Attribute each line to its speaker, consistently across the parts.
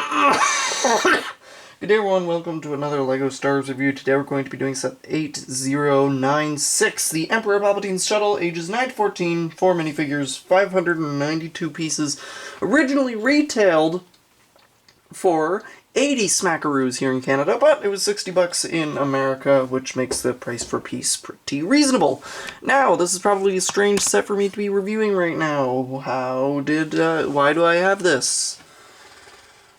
Speaker 1: Good day everyone, welcome to another LEGO Star Wars review. Today we're going to be doing set 8096, the Emperor Palpatine's Shuttle, ages 9 to 14, 4 minifigures, 592 pieces, originally retailed for 80 smackaroos here in Canada, but it was 60 bucks in America, which makes the price per piece pretty reasonable. Now, this is probably a strange set for me to be reviewing right now. Why do I have this?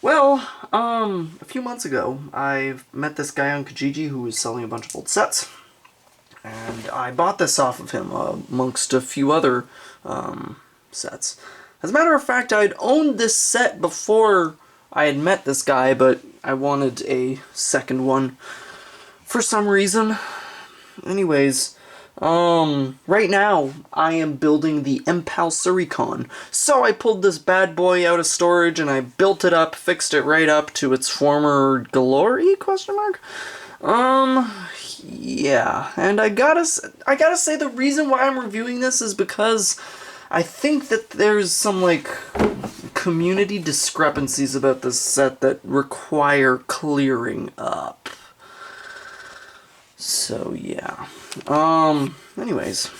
Speaker 1: Well, a few months ago, I met this guy on Kijiji who was selling a bunch of old sets, and I bought this off of him, amongst a few other, sets. As a matter of fact, I'd owned this set before I had met this guy, but I wanted a second one for some reason. Anyways, right now, I am building the Empal Suricon. So I pulled this bad boy out of storage and I built it up, fixed it right up to its former glory, question mark? Yeah. And I gotta say the reason why I'm reviewing this is because I think that there's some, like, community discrepancies about this set that require clearing up. So, yeah. Anyways,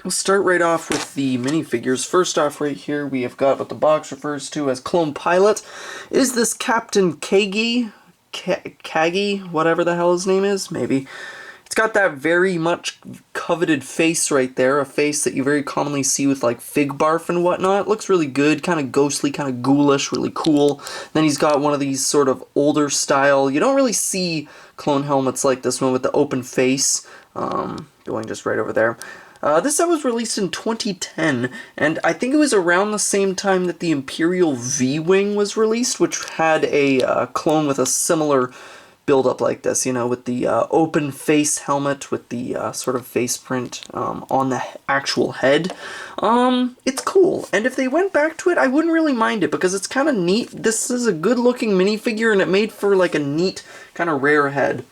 Speaker 1: we'll start right off with the minifigures. First off, right here, we have got what the box refers to as Clone Pilot. Is this Captain Kagi? Kagi? Whatever the hell his name is? Maybe. It's got that very much coveted face right there, a face that you very commonly see with, like, fig barf and whatnot. Looks really good, kind of ghostly, kind of ghoulish, really cool. Then he's got one of these sort of older style, you don't really see clone helmets like this one with the open face, going just right over there. This set was released in 2010, and I think it was around the same time that the Imperial V-Wing was released, which had a clone with a similar build-up like this, you know, with the open face helmet with the sort of face print on the actual head. It's cool, and if they went back to it, I wouldn't really mind it, because it's kind of neat. This is a good-looking minifigure, and it made for, like, a neat, kind of rare head.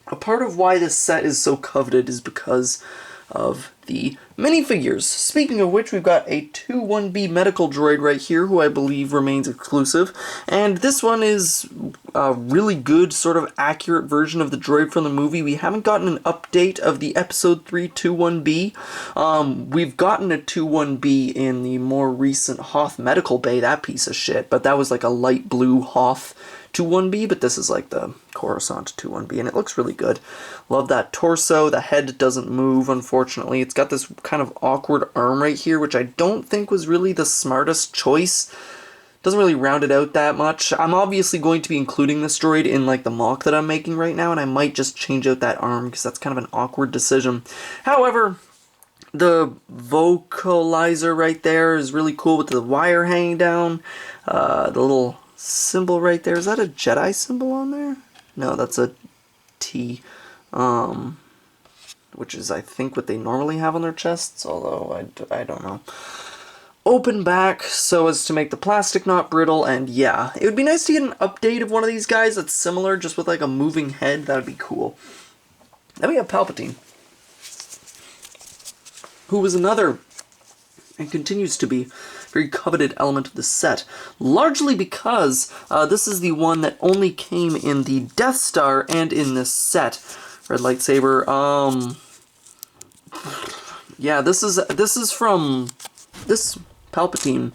Speaker 1: A part of why this set is so coveted is because of the minifigures. Speaking of which, we've got a 2-1B medical droid right here, who I believe remains exclusive, and this one is a really good, sort of accurate version of the droid from the movie. We haven't gotten an update of the Episode 3 2-1B. We've gotten a 2-1B in the more recent Hoth Medical Bay, that piece of shit, but that was like a light blue Hoth 2-1B, but this is like the Coruscant 2-1B, and it looks really good. Love that torso. The head doesn't move, unfortunately. It's got this kind of awkward arm right here, which I don't think was really the smartest choice. Doesn't really round it out that much. I'm obviously going to be including this droid in, like, the mock that I'm making right now, and I might just change out that arm, because that's kind of an awkward decision. However, the vocalizer right there is really cool with the wire hanging down. The little symbol right there, is that a Jedi symbol on there? No, that's a T, which is, I think, what they normally have on their chests, although I don't know. Open back so as to make the plastic not brittle, and yeah, it would be nice to get an update of one of these guys that's similar, just with, like, a moving head. That would be cool. Then we have Palpatine, who was another, and continues to be, very coveted element of the set, largely because this is the one that only came in the Death Star and in this set. Red lightsaber. Yeah, this Palpatine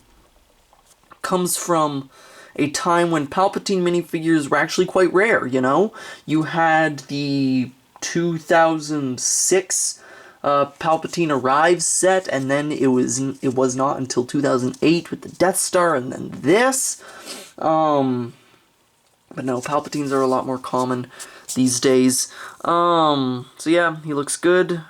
Speaker 1: comes from a time when Palpatine minifigures were actually quite rare, you know? You had the 2006 Palpatine Arrives set, and then it was not until 2008 with the Death Star, and then this. But no, Palpatines are a lot more common these days. So yeah, he looks good.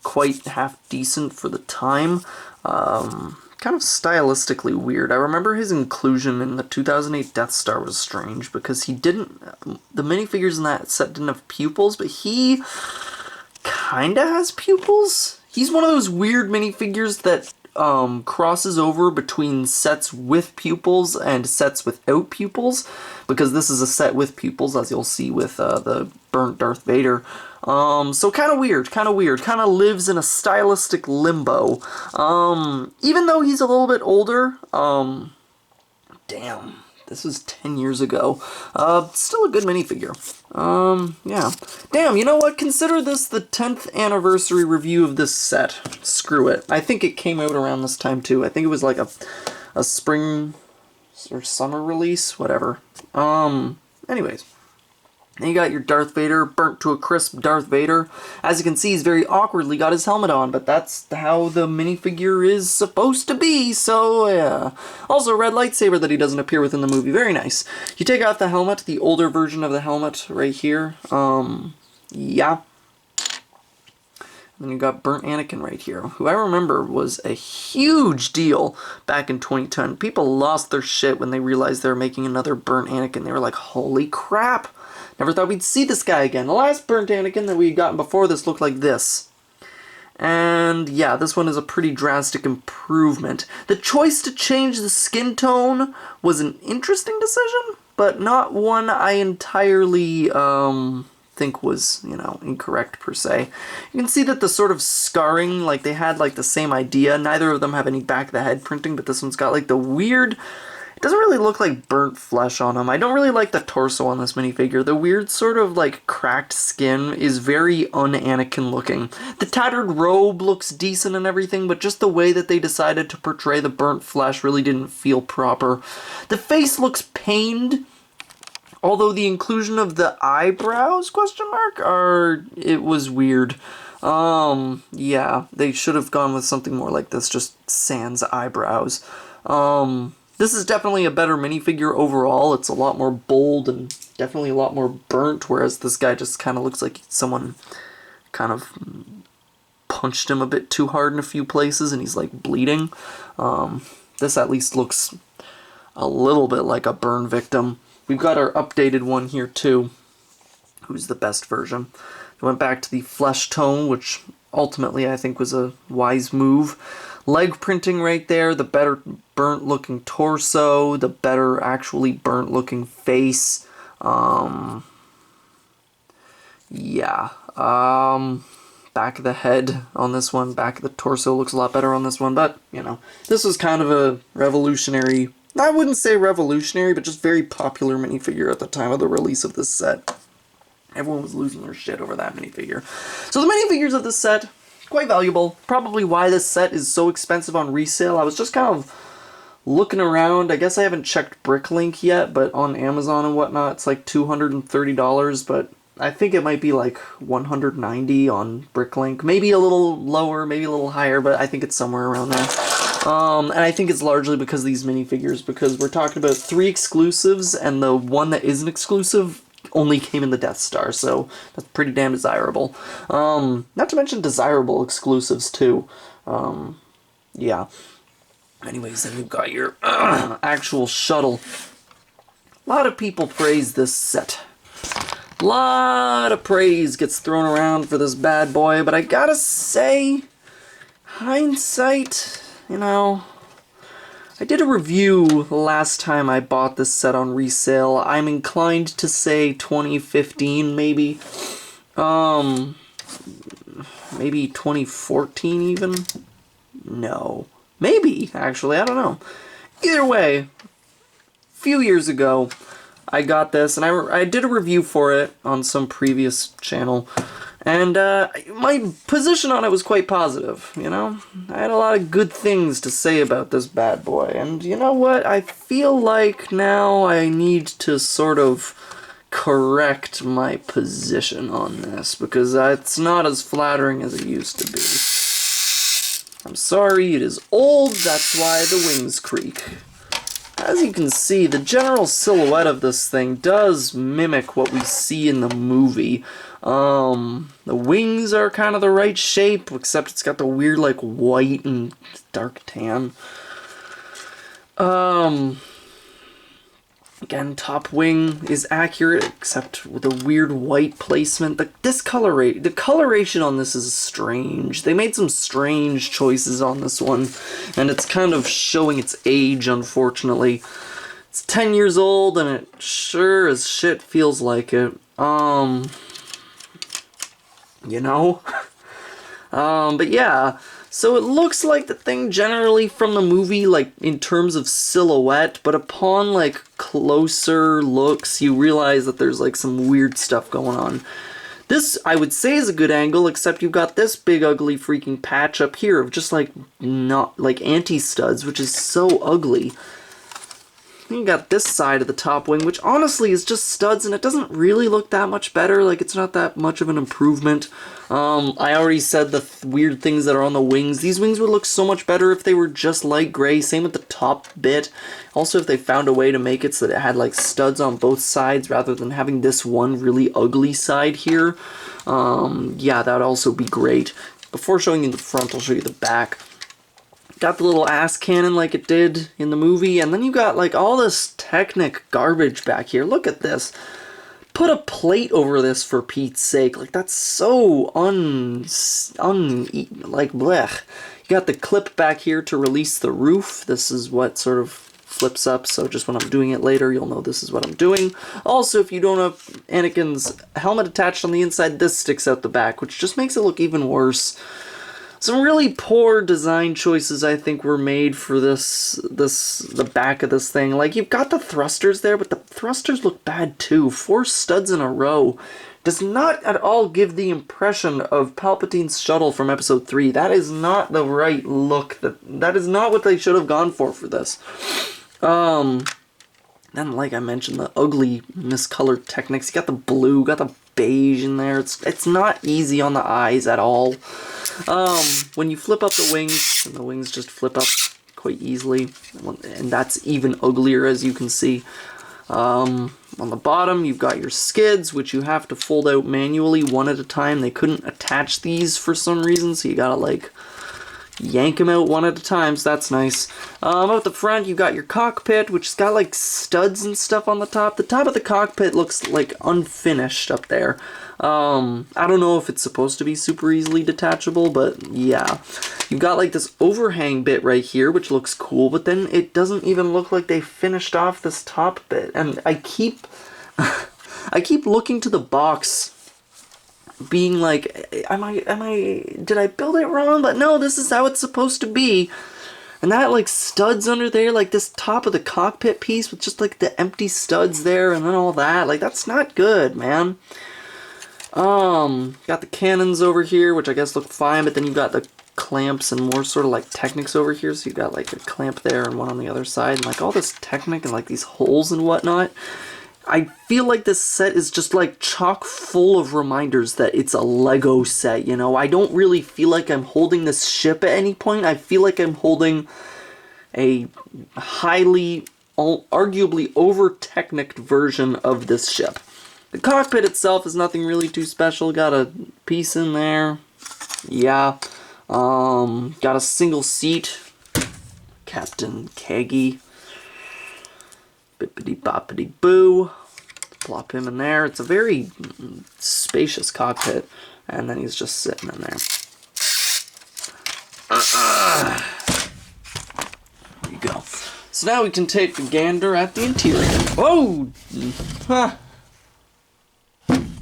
Speaker 1: Quite half decent for the time. Kind of stylistically weird. I remember his inclusion in the 2008 Death Star was strange, because the minifigures in that set didn't have pupils, but he kinda has pupils. He's one of those weird minifigures that crosses over between sets with pupils and sets without pupils, because this is a set with pupils, as you'll see with the burnt Darth Vader. So kind of weird, kind of lives in a stylistic limbo. Even though he's a little bit older, damn, This was 10 years ago. Still a good minifigure. Yeah. Damn, you know what? Consider this the 10th anniversary review of this set. Screw it. I think it came out around this time, too. I think it was like a spring or summer release, whatever. Anyways. Then you got your Darth Vader, burnt to a crisp Darth Vader. As you can see, he's very awkwardly got his helmet on, but that's how the minifigure is supposed to be, so yeah. Also, a red lightsaber that he doesn't appear with in the movie. Very nice. You take off the helmet, the older version of the helmet right here. Yeah. Then you got Burnt Anakin right here, who I remember was a huge deal back in 2010. People lost their shit when they realized they were making another Burnt Anakin. They were like, holy crap! Never thought we'd see this guy again. The last Burnt Anakin that we had gotten before this looked like this. And yeah, this one is a pretty drastic improvement. The choice to change the skin tone was an interesting decision, but not one I entirely think was, you know, incorrect per se. You can see that the sort of scarring, like they had like the same idea. Neither of them have any back of the head printing, but this one's got like the weird... It doesn't really look like burnt flesh on him. I don't really like the torso on this minifigure. The weird sort of like cracked skin is very un-Anakin looking. The tattered robe looks decent and everything, but just the way that they decided to portray the burnt flesh really didn't feel proper. The face looks pained, although the inclusion of the eyebrows, it was weird. Yeah, they should have gone with something more like this, just sans eyebrows. This is definitely a better minifigure overall. It's a lot more bold and definitely a lot more burnt, whereas this guy just kind of looks like someone kind of punched him a bit too hard in a few places and he's like bleeding. This at least looks a little bit like a burn victim. We've got our updated one here too, who's the best version. We went back to the flesh tone, which ultimately I think was a wise move. Leg printing right there, the better burnt looking torso, the better actually burnt looking face. Yeah. Back of the head on this one, back of the torso looks a lot better on this one, but, you know, this was kind of a revolutionary, I wouldn't say revolutionary, but just very popular minifigure at the time of the release of this set. Everyone was losing their shit over that minifigure. So the minifigures of this set, quite valuable. Probably why this set is so expensive on resale. I was just kind of looking around. I guess I haven't checked Bricklink yet, but on Amazon and whatnot, it's like $230, but I think it might be like $190 on Bricklink. Maybe a little lower, maybe a little higher, but I think it's somewhere around there. And I think it's largely because of these minifigures, because we're talking about 3 exclusives, and the one that isn't exclusive only came in the Death Star, so that's pretty damn desirable. Not to mention desirable exclusives, too. Yeah. Anyways, then you've got your actual Shuttle. A lot of people praise this set. A lot of praise gets thrown around for this bad boy, but I gotta say, hindsight, you know, I did a review last time I bought this set on resale. I'm inclined to say 2015, maybe. Maybe 2014 even? No. Maybe, actually, I don't know. Either way, a few years ago, I got this, and I did a review for it on some previous channel, and my position on it was quite positive, you know? I had a lot of good things to say about this bad boy, and you know what? I feel like now I need to sort of correct my position on this, because it's not as flattering as it used to be. I'm sorry, it is old, that's why the wings creak. As you can see, the general silhouette of this thing does mimic what we see in the movie. The wings are kind of the right shape, except it's got the weird, like, white and dark tan. Again, top wing is accurate, except with a weird white placement. The coloration on this is strange. They made some strange choices on this one, and it's kind of showing its age, unfortunately. It's 10 years old, and it sure as shit feels like it. You know? But yeah, So it looks like the thing generally from the movie, like, in terms of silhouette, but upon, like, closer looks, you realize that there's, like, some weird stuff going on. This, I would say, is a good angle, except you've got this big, ugly freaking patch up here of just, like, not, like, anti-studs, which is so ugly. You got this side of the top wing, which honestly is just studs, and it doesn't really look that much better. Like, it's not that much of an improvement. I already said the weird things that are on the wings. These wings would look so much better if they were just light gray. Same with the top bit. Also, if they found a way to make it so that it had, like, studs on both sides rather than having this one really ugly side here. Yeah, that would also be great. Before showing you the front, I'll show you the back. Got the little ass cannon like it did in the movie, and then you got like all this Technic garbage back here. Look at this. Put a plate over this for Pete's sake. Like, that's so like, blech. You got the clip back here to release the roof. This is what sort of flips up, so just when I'm doing it later, you'll know this is what I'm doing. Also, if you don't have Anakin's helmet attached on the inside, this sticks out the back, which just makes it look even worse. Some really poor design choices, I think, were made for the back of this thing. Like, you've got the thrusters there, but the thrusters look bad too. 4 studs in a row does not at all give the impression of Palpatine's shuttle from Episode 3. That is not the right look. That is not what they should have gone for this. Then, like I mentioned, the ugly miscolored Technics. You got the blue, got the beige in there. It's not easy on the eyes at all. When you flip up the wings, and the wings just flip up quite easily, and that's even uglier, as you can see. On the bottom, you've got your skids, which you have to fold out manually one at a time. They couldn't attach these for some reason, so you gotta, like, yank them out one at a time, so that's nice. Out the front, you've got your cockpit, which has got, like, studs and stuff on the top. The top of the cockpit looks, like, unfinished up there. I don't know if it's supposed to be super easily detachable, but yeah. You've got, like, this overhang bit right here, which looks cool, but then it doesn't even look like they finished off this top bit. And I keep looking to the box, being like, did I build it wrong? But no, this is how it's supposed to be. And that, like, studs under there, like this top of the cockpit piece with just, like, the empty studs there and then all that. Like, that's not good, man. Got the cannons over here, which I guess look fine, but then you've got the clamps and more sort of like Technics over here. So you've got, like, a clamp there and one on the other side, and, like, all this Technic and, like, these holes and whatnot. I feel like this set is just, like, chock full of reminders that it's a Lego set, you know? I don't really feel like I'm holding this ship at any point. I feel like I'm holding a highly, arguably over-technicked version of this ship. The cockpit itself is nothing really too special. Got a piece in there. Yeah. Got a single seat. Captain Keggy. Bippity-boppity-boo. Plop him in there. It's a very spacious cockpit. And then he's just sitting in there. There you go. So now we can take a gander at the interior. Whoa! Huh.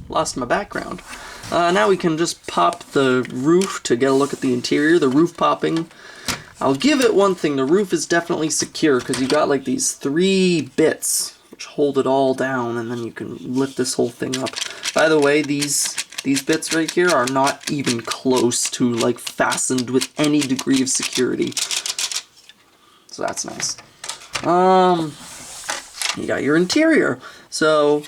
Speaker 1: Lost my background. Now we can just pop the roof to get a look at the interior. The roof popping. I'll give it one thing. The roof is definitely secure because you got, like, these 3 bits which hold it all down, and then you can lift this whole thing up. By the way, these bits right here are not even close to, like, fastened with any degree of security. So that's nice. You got your interior. So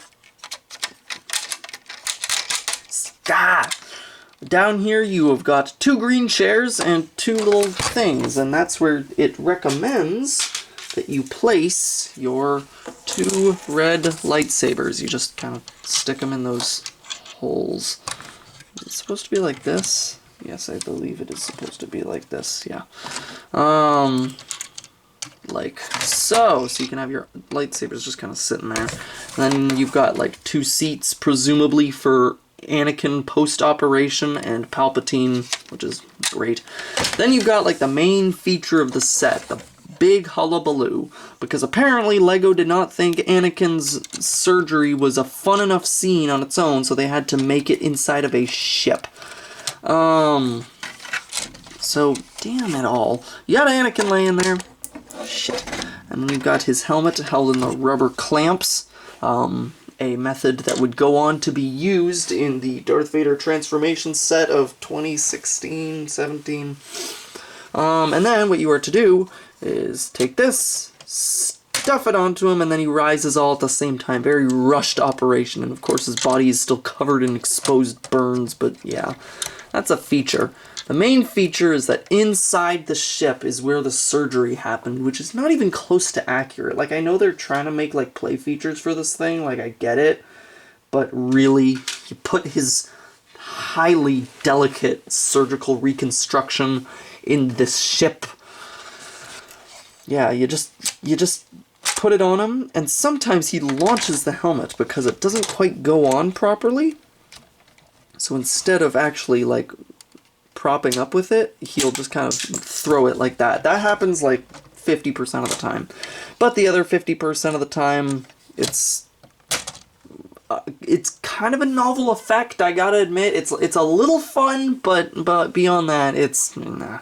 Speaker 1: down here you have got 2 green chairs and 2 little things, and that's where it recommends that you place your 2 red lightsabers. You just kind of stick them in those holes. Is it supposed to be like this? Yes, I believe it is supposed to be like this, yeah. Like so. So you can have your lightsabers just kind of sitting there. And then you've got, like, 2 seats, presumably for Anakin post-operation and Palpatine, which is great. Then you've got, like, the main feature of the set, the big hullabaloo, because apparently Lego did not think Anakin's surgery was a fun enough scene on its own, so they had to make it inside of a ship. So, damn it all. You got Anakin laying there. Shit. And then you've got his helmet held in the rubber clamps. A method that would go on to be used in the Darth Vader transformation set of 2016, 17. And then what you are to do is take this, stuff it onto him, and then he rises all at the same time. Very rushed operation, and of course his body is still covered in exposed burns, but yeah, that's a feature. The main feature is that inside the ship is where the surgery happened, which is not even close to accurate. Like, I know they're trying to make, like, play features for this thing, like, I get it, but really, you put his highly delicate surgical reconstruction in this ship. Yeah, you just put it on him, and sometimes he launches the helmet because it doesn't quite go on properly. So instead of actually, like, propping up with it, he'll just kind of throw it like that. That happens like 50% of the time. But the other 50% of the time, it's kind of a novel effect, I gotta admit. It's a little fun, but beyond that, it's nah.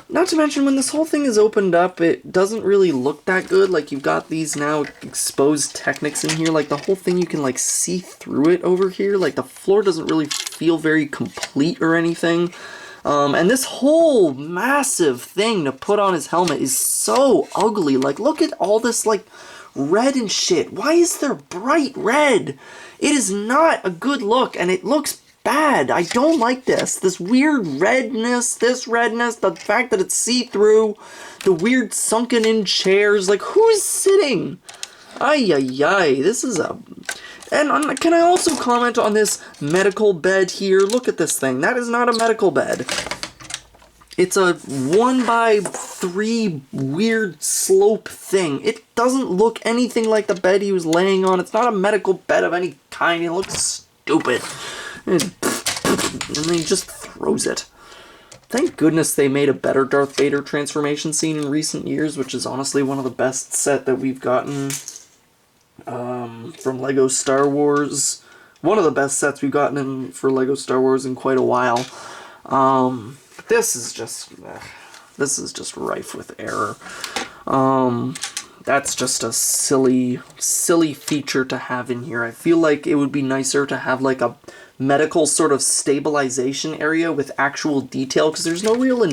Speaker 1: Not to mention, when this whole thing is opened up, it doesn't really look that good. Like, you've got these now exposed Technics in here. Like, the whole thing, you can, like, see through it over here. Like, the floor doesn't really feel very complete or anything. And this whole massive thing to put on his helmet is so ugly. Like, look at all this, like, red and shit. Why is there bright red? It is not a good look, and it looks bad. I don't like this. This weird redness, the fact that it's see-through, the weird sunken-in chairs. Like, who's sitting? Ay, this is a... And can I also comment on this medical bed here? Look at this thing. That is not a medical bed. It's a 1x3 weird slope thing. It doesn't look anything like the bed he was laying on. It's not a medical bed of any kind. It looks stupid. And then he just throws it. Thank goodness they made a better Darth Vader transformation scene in recent years, which is honestly one of the best set that we've gotten from LEGO Star Wars. One of the best sets we've gotten for LEGO Star Wars in quite a while. But this is just rife with error. That's just a silly feature to have in here. I feel like it would be nicer to have like a medical sort of stabilization area with actual detail, because there's no real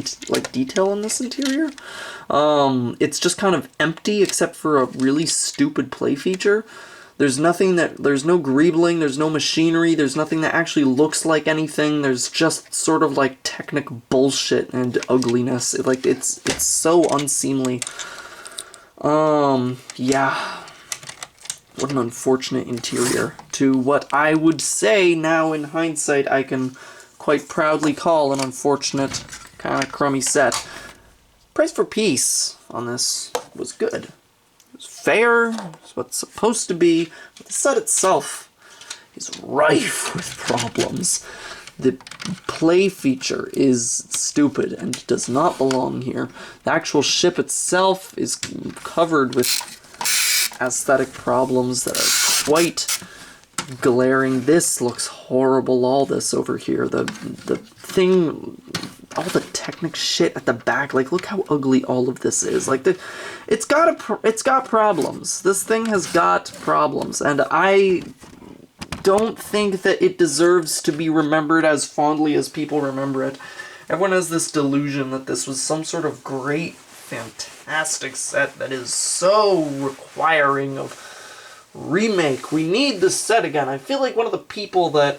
Speaker 1: detail in this interior. It's just kind of empty except for a really stupid play feature. There's no greebling, there's no machinery, there's nothing that actually looks like anything. There's just sort of like Technic bullshit and ugliness. It's so unseemly. Yeah. What an unfortunate interior to what I would say now in hindsight I can quite proudly call an unfortunate kind of crummy set. Price for Peace on this was good. It was fair, it's what it's supposed to be, but the set itself is rife with problems. The play feature is stupid and does not belong here. The actual ship itself is covered with aesthetic problems that are quite glaring. This looks horrible, all this over here. The thing, all the Technic shit at the back, like, look how ugly all of this is. Like, it's got problems. This thing has got problems, and I don't think that it deserves to be remembered as fondly as people remember it. Everyone has this delusion that this was some sort of great, fantastic set that is so requiring of remake. We need this set again. I feel like one of the people that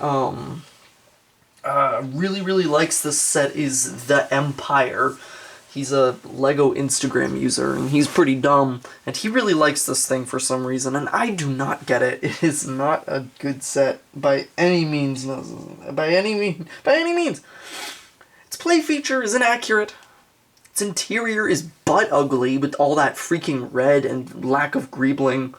Speaker 1: really likes this set is The Empire. He's a LEGO Instagram user, and he's pretty dumb, and he really likes this thing for some reason, and I do not get it. It is not a good set by any means. By any means. Its play feature is inaccurate. Its interior is butt ugly with all that freaking red and lack of greebling.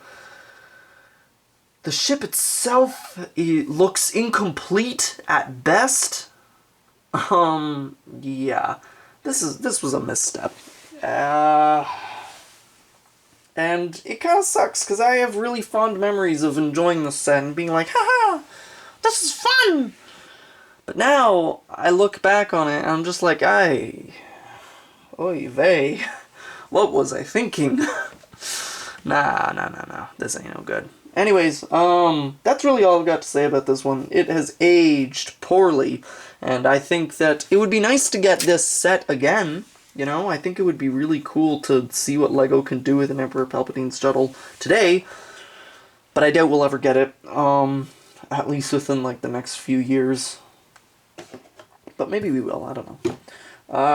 Speaker 1: The ship itself, it looks incomplete at best. Yeah. This was a misstep. And it kind of sucks, because I have really fond memories of enjoying the set and being like, haha, this is fun! But But now, I look back on it, and I'm just like, oy vey, what was I thinking? Nah, this ain't no good. Anyways, that's really all I've got to say about this one. It has aged poorly, and I think that it would be nice to get this set again. You know, I think it would be really cool to see what LEGO can do with an Emperor Palpatine shuttle today, but I doubt we'll ever get it, at least within, like, the next few years. But maybe we will, I don't know.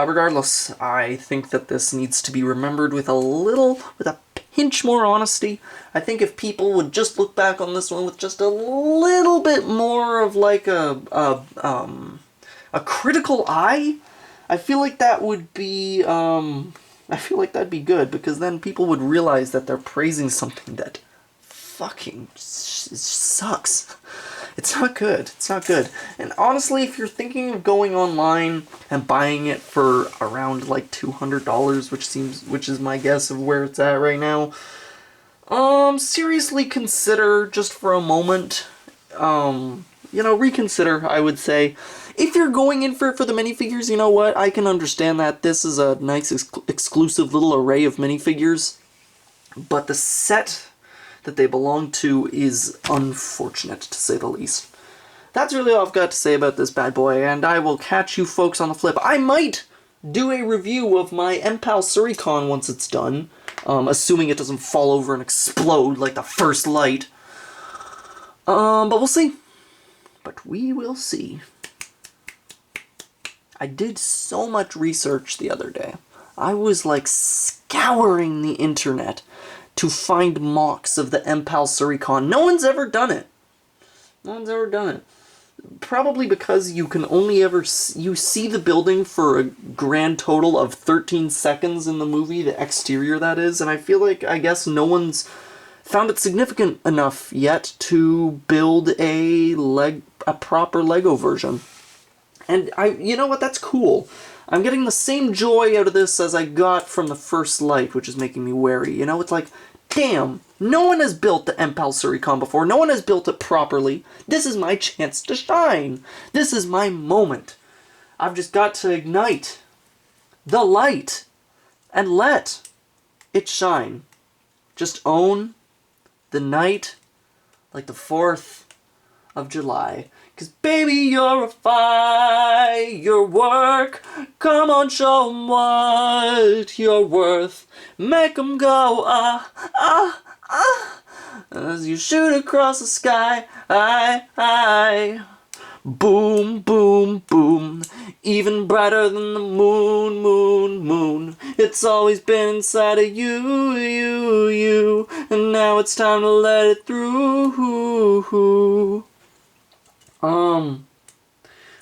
Speaker 1: Regardless, I think that this needs to be remembered with a pinch more honesty. I think if people would just look back on this one with just a little bit more of, like, a critical eye, I feel like that would be, I feel like that'd be good, because then people would realize that they're praising something that fucking sucks. It's not good. It's not good. And honestly, if you're thinking of going online and buying it for around like $200, which is my guess of where it's at right now, seriously consider just for a moment, you know, reconsider, I would say. If you're going in for the minifigures, you know what? I can understand that. This is a nice exclusive little array of minifigures, but the set that they belong to is unfortunate, to say the least. That's really all I've got to say about this bad boy, and I will catch you folks on the flip. I might do a review of my MPAL Suricon once it's done, assuming it doesn't fall over and explode like the first light. But we'll see. But we will see. I did so much research the other day. I was like scouring the internet to find mocks of the MPAL Suricon. No one's ever done it. No one's ever done it. Probably because you can only ever you see the building for a grand total of 13 seconds in the movie, the exterior that is, and I feel like, I guess no one's found it significant enough yet to build a proper LEGO version. And you know what, that's cool. I'm getting the same joy out of this as I got from the first light, which is making me wary. You know, it's like, damn, no one has built the MPAL Suricon before. No one has built it properly. This is my chance to shine. This is my moment. I've just got to ignite the light and let it shine. Just own the night like the 4th of July. 'Cause baby, you're a firework. Come on, show 'em what you're worth. Make 'em go, ah, ah, ah. As you shoot across the sky, I. Boom, boom, boom. Even brighter than the moon, moon, moon. It's always been inside of you, you. And now it's time to let it through.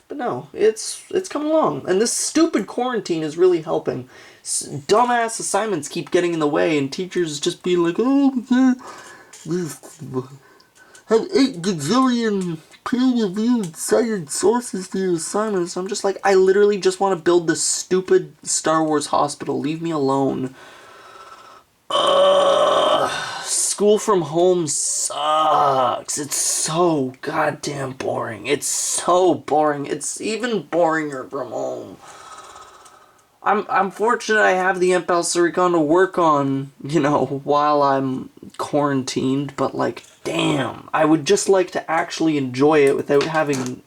Speaker 1: But no, it's coming along, and this stupid quarantine is really helping. Dumbass assignments keep getting in the way, and teachers just be like, oh, have 8 gazillion peer-reviewed cited sources to your assignments. I'm just like, I literally just want to build this stupid Star Wars hospital. Leave me alone. School from home sucks. It's so goddamn boring. It's so boring. It's even boringer from home. I'm fortunate I have the MPAL Suricon to work on, you know, while I'm quarantined, but like, damn, I would just like to actually enjoy it without having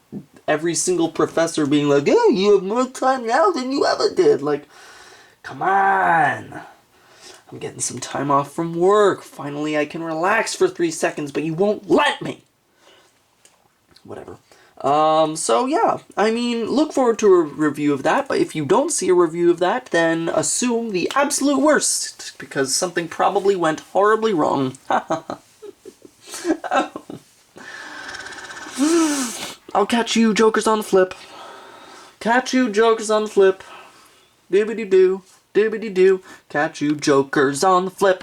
Speaker 1: every single professor being like, hey, you have more time now than you ever did. Like, come on. I'm getting some time off from work. Finally, I can relax for 3 seconds, but you won't let me. Whatever. So yeah, I mean, look forward to a review of that, but if you don't see a review of that, then assume the absolute worst, because something probably went horribly wrong. I'll catch you jokers on the flip. Catch you jokers on the flip. Doobity-doo. Doobity-doo, catch you jokers on the flip.